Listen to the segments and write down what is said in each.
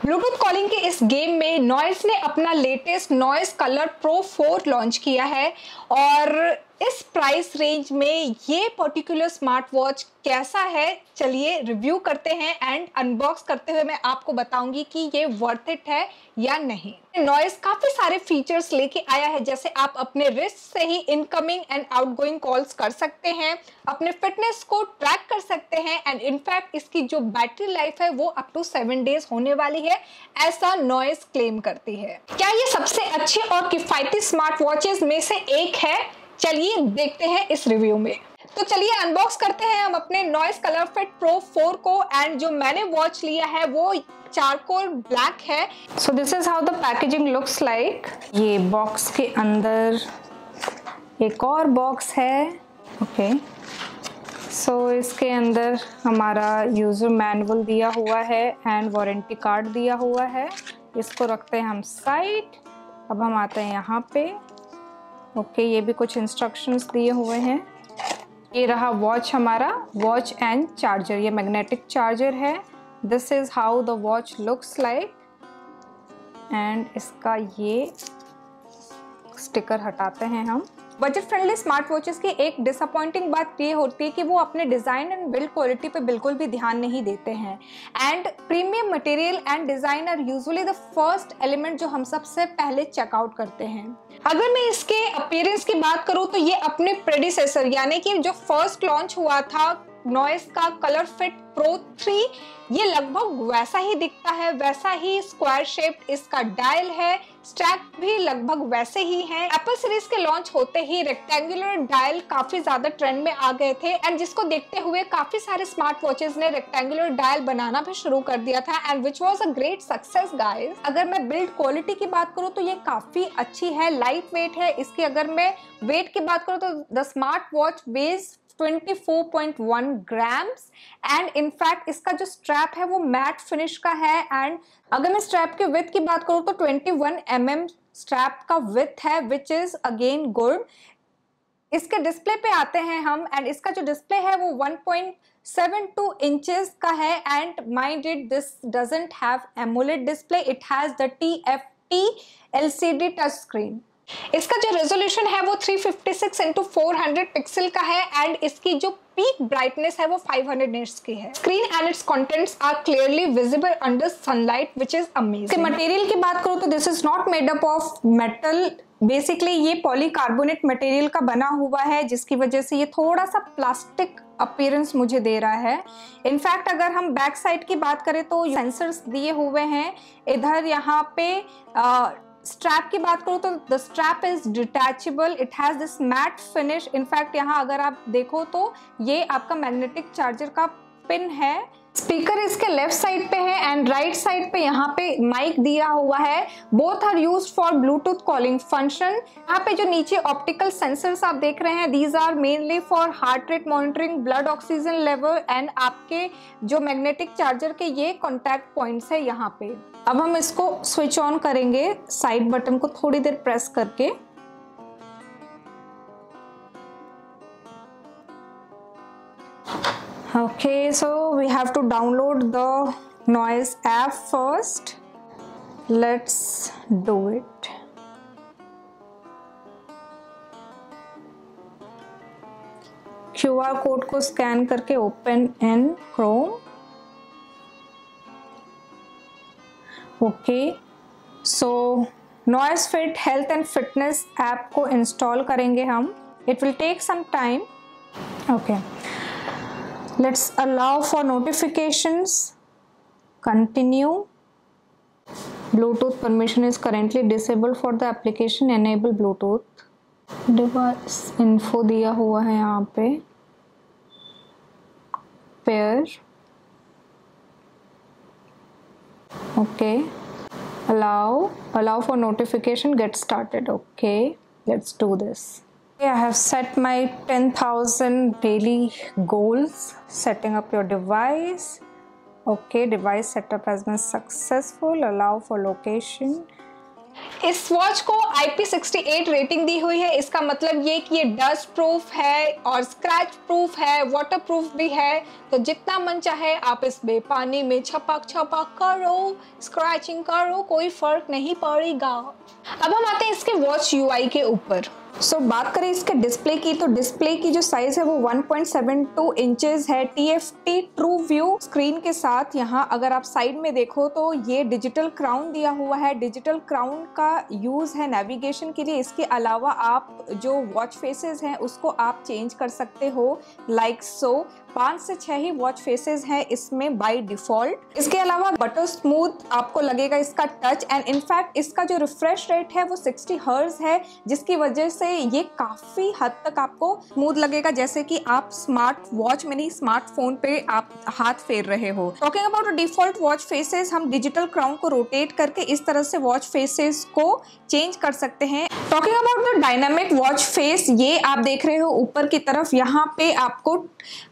Bluetooth calling के इस game में नॉइस ने अपना latest noise colour pro 4 launch किया है और इस प्राइस रेंज में ये पर्टिकुलर स्मार्ट वॉच कैसा है, चलिए रिव्यू करते हैं एंड अनबॉक्स करते हुए मैं आपको बताऊंगी कि ये वर्थ इट है या नहीं। नॉइस काफी सारे फीचर्स लेके आया है, जैसे आप अपने रिस्ट से ही इनकमिंग एंड आउटगोइंग कॉल्स कर सकते हैं, अपने फिटनेस को ट्रैक कर सकते हैं एंड इनफैक्ट इसकी जो बैटरी लाइफ है वो अप टू 7 डेज होने वाली है, ऐसा नॉइस क्लेम करती है। क्या ये सबसे अच्छे और किफायती स्मार्ट वॉचेस में से एक है? चलिए देखते हैं इस रिव्यू में। तो चलिए अनबॉक्स करते हैं हम अपने नॉइस कलर फिट प्रो 4 को एंड जो मैंने वॉच लिया है वो चारकोल ब्लैक है। So this is how the packaging looks like. ये बॉक्स के अंदर एक और बॉक्स है। ओके, सो इसके अंदर हमारा यूजर मैनुअल दिया हुआ है एंड वारंटी कार्ड दिया हुआ है। इसको रखते हैं हम साइड। अब हम आते हैं यहाँ पे। ओके, ये भी कुछ इंस्ट्रक्शंस दिए हुए हैं। ये रहा वॉच, हमारा वॉच एंड चार्जर, ये मैग्नेटिक चार्जर है। This is how the watch looks like and इसका ये स्टिकर हटाते हैं हम। बजट फ्रेंडली स्मार्ट वॉचेस की एक डिसअपॉइंटिंग बात ये होती है कि वो अपने डिज़ाइन एंड बिल्ड क्वालिटी पे बिल्कुल भी ध्यान नहीं देते हैं and premium material and design are usually the first element जो हम सबसे पहले चेकआउट करते हैं। अगर मैं इसके अपीयरेंस की बात करूँ तो ये अपने प्रेडिसेसर यानी कि जो फर्स्ट लॉन्च हुआ था नॉइस का कलर फिट प्रो 3, ये लगभग वैसा ही दिखता है, वैसा ही स्क्वायर शेप्ड इसका डायल है, स्ट्रैप भी लगभग वैसे ही है। एप्पल सीरीज के लॉन्च होते ही रेक्टेंगुलर डायल काफी ज्यादा ट्रेंड में आ गए थे एंड जिसको देखते हुए काफी सारे स्मार्ट वॉचेस ने रेक्टेंगुलर डायल बनाना भी शुरू कर दिया था and which was a great success guys. अगर मैं बिल्ड क्वालिटी की बात करूँ तो ये काफी अच्छी है, लाइट वेट है इसकी। अगर मैं वेट की बात करूँ तो the smart watch weighs 24.1 grams and in fact इसका जो स्ट्रैप है वो मैट फिनिश का है एंड अगर मैं स्ट्रैप के विड्थ की बात करूँ तो 21 mm स्ट्रैप का विड्थ है विच इज अगेन गुड। इसके डिस्प्ले पे आते हैं हम एंड इसका जो डिस्प्ले है वो 1.72 इंचेस का है and mind it this doesn't have AMOLED display, it has the TFT LCD touch screen. इसका जो रेजोल्यूशन है वो 356 into 400 पिक्सल का है एंड इसकी जो पीक ब्राइटनेस है वो 500 निट्स की है। Screen and it's contents are clearly visible under sunlight which is amazing. Material की बात करूँ तो this is not made up of metal, basically ये पॉलीकार्बोनेट मटेरियल का बना हुआ है जिसकी वजह से ये थोड़ा सा प्लास्टिक अपीयरेंस मुझे दे रहा है। इनफैक्ट अगर हम बैक साइड की बात करें तो सेंसर्स दिए हुए हैं इधर। यहाँ पे स्ट्रैप की बात करूँ तो the strap is detachable, it has this matte finish. In fact यहाँ अगर आप देखो तो ये आपका मैग्नेटिक चार्जर का पिन है। स्पीकर इसके लेफ्ट साइड पे है एंड राइट साइड पे यहाँ पे माइक दिया हुआ है। Both are used for Bluetooth calling function. यहाँ पे जो नीचे ऑप्टिकल सेंसर्स आप देख रहे हैं these are mainly for heart rate monitoring, blood oxygen level and आपके जो मैग्नेटिक चार्जर के ये कॉन्टैक्ट पॉइंट्स है यहाँ पे। अब हम इसको स्विच ऑन करेंगे साइड बटन को थोड़ी देर प्रेस करके। Okay, so we have to download the Noise app first. Let's do it. QR code को स्कैन करके open in Chrome. Okay, so Noise Fit health and fitness app को install करेंगे हम। It will take some time. Okay, let's allow for notifications, continue. Bluetooth permission is currently disabled for the application, enable Bluetooth. Device info दिया हुआ है यहाँ पे, pair, okay, allow for notification, get started. Okay, let's do this. I have set my 10,000 daily goals. Setting up your device. Okay, device setup has been successful. Allow for location. इस watch को IP68 rating दी हुई है। इसका मतलब ये कि ये dust proof है और स्क्रैच प्रूफ है, वाटर प्रूफ भी है। तो जितना मन चाहे आप इसमें पानी में छपक छपक करो, स्क्रैचिंग करो, कोई फर्क नहीं पड़ेगा। अब हम आते हैं इसके वॉच UI के ऊपर। बात करें इसके डिस्प्ले की, तो डिस्प्ले की जो साइज है वो 1.72 इंचेस है TFT ट्रू व्यू स्क्रीन के साथ। यहाँ अगर आप साइड में देखो तो ये डिजिटल क्राउन दिया हुआ है। डिजिटल क्राउन का यूज है नेविगेशन के लिए। इसके अलावा आप जो वॉच फेसेस हैं उसको आप चेंज कर सकते हो लाइक सो। 5 से 6 ही वॉच फेसेस हैं इसमें बाय डिफॉल्ट। इसके अलावा बटर स्मूथ आपको लगेगा इसका टच, एंड इनफैक्ट इसका जो रिफ्रेश रेट है वो 60 हर्ट्ज है, जिसकी वजह से ये काफी हद तक आपको स्मूथ लगेगा, जैसे कि आप स्मार्ट वॉच में नहीं स्मार्टफोन पे आप हाथ फेर रहे हो। Talking about default watch faces, हम डिजिटल क्राउन को रोटेट करके इस तरह से वॉच फेसेस को चेंज कर सकते हैं। Talking about the dynamic watch face, ये आप देख रहे हो ऊपर की तरफ, यहाँ पे आपको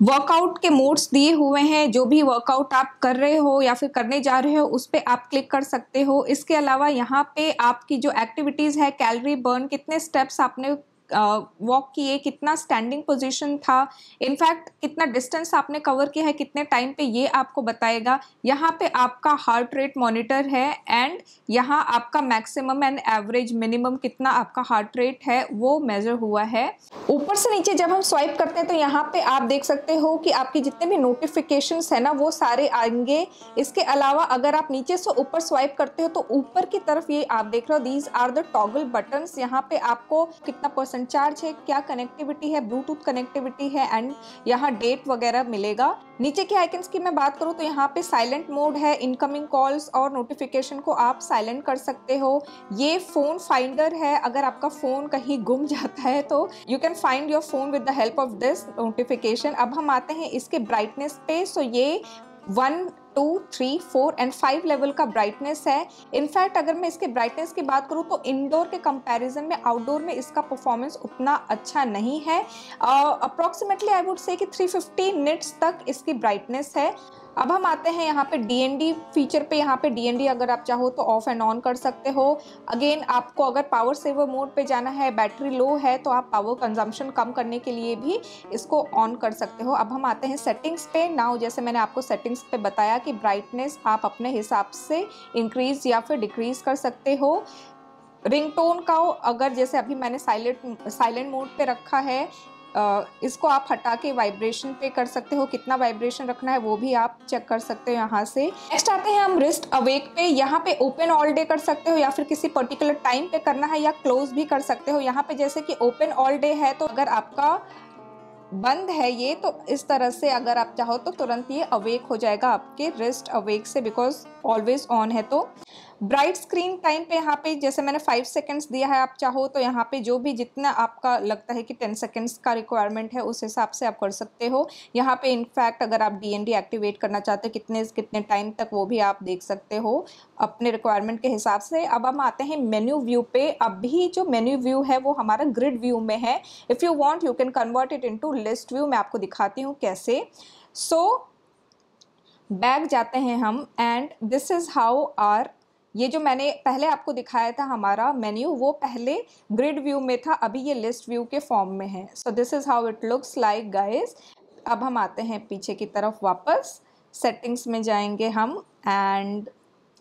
वर्कआउट के मोड्स दिए हुए हैं। जो भी वर्कआउट आप कर रहे हो या फिर करने जा रहे हो उस पे आप क्लिक कर सकते हो। इसके अलावा यहाँ पे आपकी जो एक्टिविटीज है, कैलोरी बर्न, कितने स्टेप्स आपने वॉक किए, कितना स्टैंडिंग पोजीशन था, इनफैक्ट कितना डिस्टेंस आपने कवर किया है, कितने टाइम पे, ये आपको बताएगा। यहाँ पे आपका हार्ट रेट मॉनिटर है, एंड यहाँ आपका मैक्सिमम एंड एवरेज मिनिमम कितना आपका हार्ट रेट है वो मेजर हुआ है। ऊपर से नीचे जब हम स्वाइप करते हैं तो यहाँ पे आप देख सकते हो कि आपकी जितने भी नोटिफिकेशंस है ना वो सारे आएंगे। इसके अलावा अगर आप नीचे से ऊपर स्वाइप करते हो तो ऊपर की तरफ ये आप देख रहे हो, these are the toggle buttons. यहाँ पे आपको कितना परसेंट चार्ज है, क्या कनेक्टिविटी है, ब्लूटूथ कनेक्टिविटी है, एंड यहाँ डेट वगैरह मिलेगा। नीचे के आइकन्स की मैं बात करूँ तो यहाँ पे साइलेंट मोड है, इनकमिंग कॉल्स और नोटिफिकेशन को आप साइलेंट कर सकते हो। ये फोन फाइंडर है, अगर आपका फोन कहीं गुम जाता है तो you can find your phone with the help of this notification. अब हम आते हैं इसके ब्राइटनेस पे। सो ये 1, 2, 3, 4 एंड 5 लेवल का ब्राइटनेस है। इनफैक्ट अगर मैं इसके ब्राइटनेस की बात करूँ तो इंडोर के कंपैरिजन में आउटडोर में इसका परफॉर्मेंस उतना अच्छा नहीं है। अप्रॉक्सीमेटली आई वुड से कि 350 निट्स तक इसकी ब्राइटनेस है। अब हम आते हैं यहाँ पे DND फीचर पे। यहाँ पे DND अगर आप चाहो तो ऑफ एंड ऑन कर सकते हो। अगेन आपको अगर पावर सेवर मोड पे जाना है, बैटरी लो है, तो आप पावर कंजम्पशन कम करने के लिए भी इसको ऑन कर सकते हो। अब हम आते हैं सेटिंग्स पे। नाउ जैसे मैंने आपको सेटिंग्स पे बताया कि ब्राइटनेस आप अपने हिसाब से इंक्रीज या फिर डिक्रीज कर सकते हो। रिंगटोन का अगर जैसे अभी मैंने साइलेंट मोड पे रखा है, इसको आप हटा के वाइब्रेशन पे कर सकते हो। कितना वाइब्रेशन रखना है वो भी आप चेक कर सकते हो यहाँ से। नेक्स्ट आते हैं हम रिस्ट अवेक पे। यहाँ पे ओपन ऑल डे कर सकते हो या फिर किसी पर्टिकुलर टाइम पे करना है या क्लोज भी कर सकते हो। यहाँ पे जैसे कि ओपन ऑल डे है तो अगर आपका बंद है ये, तो इस तरह से अगर आप चाहो तो तुरंत ये अवेक हो जाएगा आपके रिस्ट अवेक से, बिकॉज ऑलवेज ऑन है। तो ब्राइट स्क्रीन टाइम पे यहाँ पे जैसे मैंने 5 सेकेंड्स दिया है, आप चाहो तो यहाँ पे जो भी जितना आपका लगता है कि 10 सेकेंड्स का रिक्वायरमेंट है उस हिसाब से आप कर सकते हो। यहाँ पे इनफैक्ट अगर आप DND एक्टिवेट करना चाहते हो कितने टाइम तक, वो भी आप देख सकते हो अपने रिक्वायरमेंट के हिसाब से। अब हम आते हैं मेन्यू व्यू पे। अभी जो मेन्यू व्यू है वो हमारा ग्रिड व्यू में है। If you want you can convert it into list view. मैं आपको दिखाती हूँ कैसे। बैक जाते हैं हम, and this is how are, ये जो मैंने पहले आपको दिखाया था हमारा मेन्यू, वो पहले ग्रिड व्यू में था, अभी ये लिस्ट व्यू के फॉर्म में है। So this is how it looks like guys. अब हम आते हैं पीछे की तरफ वापस, सेटिंग्स में जाएंगे हम, एंड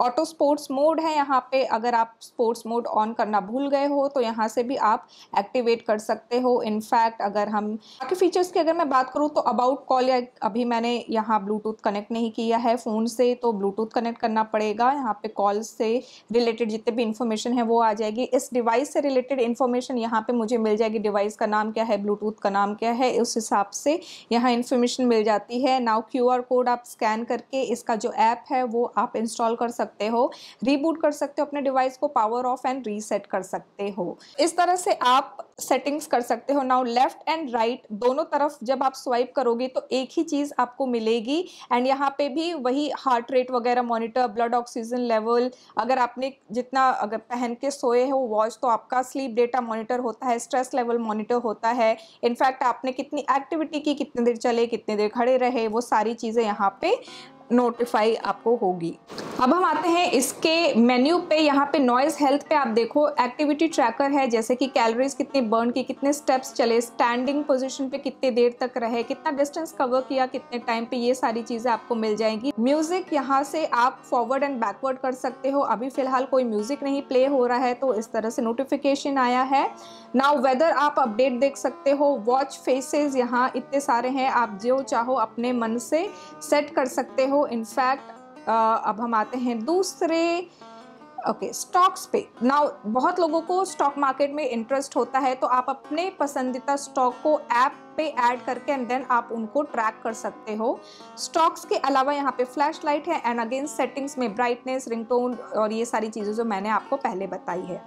ऑटो स्पोर्ट्स मोड है यहाँ पे। अगर आप स्पोर्ट्स मोड ऑन करना भूल गए हो तो यहाँ से भी आप एक्टिवेट कर सकते हो। इनफैक्ट अगर हम बाकी फीचर्स की अगर मैं बात करूँ तो अबाउट कॉल, या अभी मैंने यहाँ ब्लूटूथ कनेक्ट नहीं किया है फ़ोन से, तो ब्लूटूथ कनेक्ट करना पड़ेगा। यहाँ पे कॉल से रिलेटेड जितने भी इंफॉर्मेशन है वो आ जाएगी। इस डिवाइस से रिलेटेड इन्फॉर्मेशन यहाँ पे मुझे मिल जाएगी। डिवाइस का नाम क्या है, ब्लूटूथ का नाम क्या है, उस हिसाब से यहाँ इन्फॉर्मेशन मिल जाती है। नाउ QR कोड आप स्कैन करके इसका जो ऐप है वो आप इंस्टॉल कर सकते हो, रीबूट कर सकते हो अपने डिवाइस को, पावर ऑफ एंड रीसेट कर सकते हो। इस तरह से आप सेटिंग्स कर सकते हो। नाउ लेफ्ट एंड राइट दोनों तरफ जब आप स्वाइप करोगे तो एक ही चीज आपको मिलेगी, एंड यहाँ पे भी वही हार्ट रेट वगैरह मॉनिटर, ब्लड ऑक्सीजन लेवल, अगर आपने जितना अगर पहन के सोए हो वॉच तो आपका स्लीप डेटा मॉनिटर होता है, स्ट्रेस लेवल मॉनिटर होता है, इनफैक्ट आपने कितनी एक्टिविटी की, कितनी देर चले, कितनी देर खड़े रहे, वो सारी चीजें यहाँ पे नोटिफाई आपको होगी। अब हम आते हैं इसके मेन्यू पे। यहाँ पे नॉइज हेल्थ पे आप देखो एक्टिविटी ट्रैकर है, जैसे कि कैलोरीज कितने बर्न की, कितने स्टेप्स चले, स्टैंडिंग पोजीशन पे कितने देर तक रहे, कितना डिस्टेंस कवर किया कितने टाइम पे, ये सारी चीजें आपको मिल जाएंगी। म्यूजिक यहाँ से आप फॉरवर्ड एंड बैकवर्ड कर सकते हो। अभी फिलहाल कोई म्यूजिक नहीं प्ले हो रहा है तो इस तरह से नोटिफिकेशन आया है। नाउ वेदर आप अपडेट देख सकते हो। वॉच फेसेस यहाँ इतने सारे हैं, आप जो चाहो अपने मन से सेट कर सकते हो। इनफैक्ट अब हम आते हैं दूसरे स्टॉक्स पे। नाउ बहुत लोगों को स्टॉक मार्केट में इंटरेस्ट होता है, तो आप अपने पसंदीदा स्टॉक को ऐप पे ऐड करके एंड देन आप उनको ट्रैक कर सकते हो। स्टॉक्स के अलावा यहाँ पे फ्लैश लाइट है एंड अगेन सेटिंग्स में ब्राइटनेस, रिंगटोन और ये सारी चीजें जो मैंने आपको पहले बताई है।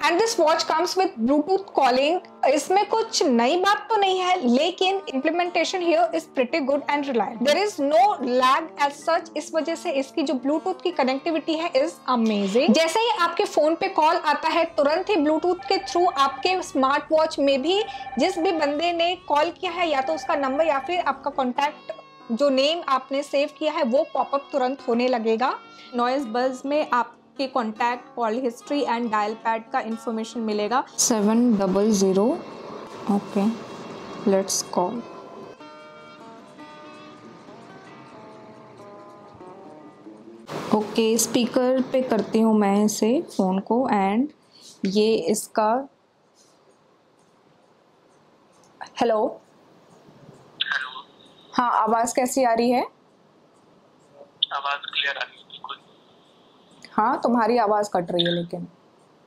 And this watch comes with Bluetooth calling. इसमें कुछ नई बात तो नहीं है, लेकिन implementation here is pretty good and reliable. There is no lag as such. इस वजह से इसकी जो ब्लूटूथ की कनेक्टिविटी है इज अमेजिंग। जैसे ही आपके फोन पे कॉल आता है, तुरंत ही ब्लूटूथ के थ्रू आपके स्मार्ट वॉच में भी जिस भी बंदे ने कॉल किया है, या तो उसका नंबर या फिर आपका कॉन्टैक्ट जो नेम आपने सेव किया है वो पॉपअप तुरंत होने लगेगा। नॉइज बज में आप के contact, call history and dial pad का इंफॉर्मेशन मिलेगा। 700 okay, let's call. Okay, speaker पे करती हूँ मैं इसे फ़ोन को एंड ये इसका हेलो। हाँ, आवाज़ कैसी आ रही है? आवाज़ क्लियर आ रही है? हाँ, तुम्हारी आवाज़ कट रही है लेकिन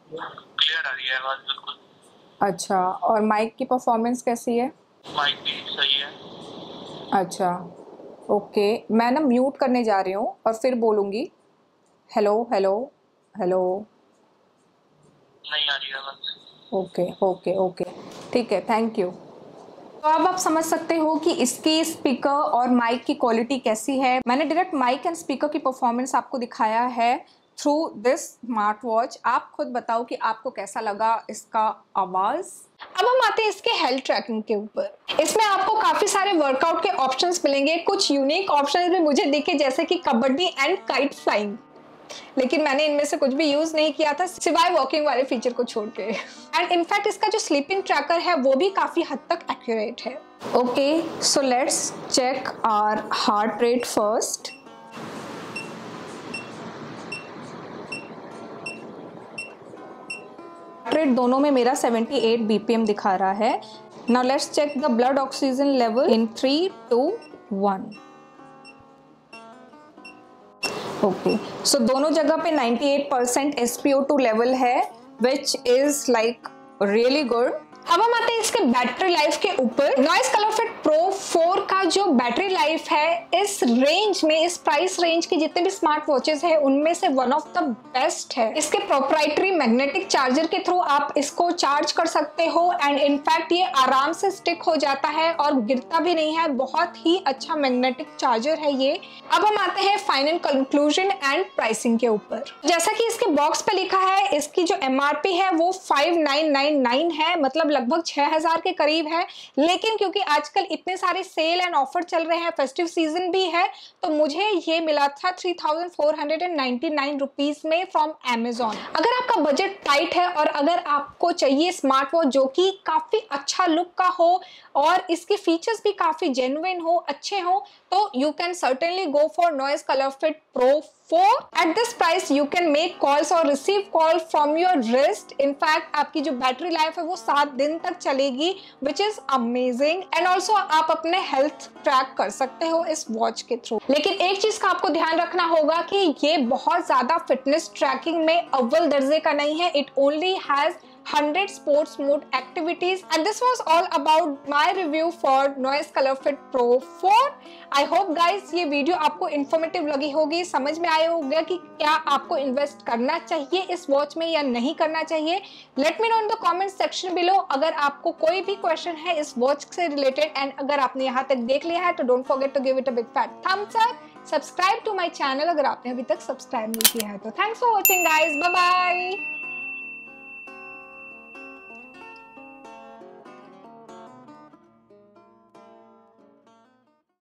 क्लियर आ रही है आवाज़ बिल्कुल। अच्छा, और माइक की परफॉर्मेंस कैसी है? माइक भी सही है। अच्छा, ओके, मैं ना म्यूट करने जा रही हूँ और फिर बोलूँगी हेलो हेलो हेलो। नहीं आ रही है आवाज़। ओके ओके ओके, ठीक है, थैंक यू। तो अब आप समझ सकते हो कि इसकी स्पीकर और माइक की क्वालिटी कैसी है। मैंने डायरेक्ट माइक एंड स्पीकर की परफॉर्मेंस आपको दिखाया है थ्रू दिस स्मार्ट वॉच। आप खुद बताओ कि आपको कैसा लगा इसका आवाज़। अब हम आते हैं इसके हेल्थ ट्रैकिंग के ऊपर। इसमें आपको काफ़ी सारे वर्कआउट के ऑप्शंस मिलेंगे। कुछ यूनिक ऑप्शंस भी मुझे दिखे, जैसे कि कबड्डी एंड काइट फ्लाइंग, लेकिन मैंने इनमें से कुछ भी यूज नहीं किया था सिवाय वॉकिंग वाले फीचर को छोड़ के। एंड इनफैक्ट इसका जो स्लीपिंग ट्रैकर है वो भी काफी हद तक एक्यूरेट है। Okay, so let's check our heart rate first. Heart rate दोनों में मेरा 78 BPM दिखा रहा है। Now let's check the blood oxygen level in 3, 2, 1। Okay, so दोनों जगह पे 98% SpO2 लेवल है, which is like really good. अब हम आते हैं इसके बैटरी लाइफ के ऊपर। नॉइस कलर फिट प्रो 4 का जो बैटरी लाइफ है इस रेंज में, इस प्राइस रेंज के जितने भी स्मार्ट वॉचेस है उनमें से वन ऑफ द बेस्ट है। इसके प्रोप्राइटरी मैग्नेटिक चार्जर के थ्रू आप इसको चार्ज कर सकते हो एंड इनफैक्ट ये आराम से स्टिक हो जाता है और गिरता भी नहीं है। बहुत ही अच्छा मैग्नेटिक चार्जर है ये। अब हम आते हैं फाइनल कंक्लूजन एंड प्राइसिंग के ऊपर। जैसा कि इसके बॉक्स पे लिखा है, इसकी जो MRP है वो 5999 है, मतलब लगभग 6000 के करीब है। लेकिन क्योंकि आजकल इतने सारे सेल एंड ऑफर चल रहे हैं, फेस्टिव सीजन भी है, तो मुझे ये मिला था 3499 रुपीज में फ्रॉम Amazon। अगर आपका बजट टाइट है और अगर आपको चाहिए स्मार्ट वॉच जो कि काफी अच्छा लुक का हो और इसके फीचर्स भी काफी जेन्युइन हो, अच्छे हो, तो you can certainly go for noise colour fit pro 4। At this price you can make calls or receive call from your wrist. In fact आपकी जो बैटरी लाइफ है वो 7 दिन तक चलेगी, which is amazing. And also आप अपने health track कर सकते हो इस वॉच के थ्रू। लेकिन एक चीज का आपको ध्यान रखना होगा कि ये बहुत ज्यादा फिटनेस ट्रैकिंग में अव्वल दर्जे का नहीं है। It only has 100 sports mode activities, and this was all about my review for Noise Color Fit Pro 4. I hope guys ये वीडियो आपको इन्फॉर्मेटिव लगी होगी, समझ में आया होगा कि क्या आपको इन्वेस्ट करना चाहिए इस वॉच में या नहीं करना चाहिए। Let me know in the comment section below. अगर आपको कोई भी क्वेश्चन है इस वॉच से रिलेटेड एंड अगर आपने यहाँ तक देख लिया है तो don't forget to give it a big fat thumbs up. Subscribe to my channel अगर आपने अभी तक सब्सक्राइब नहीं किया है तो। Thanks for watching guys, bye bye.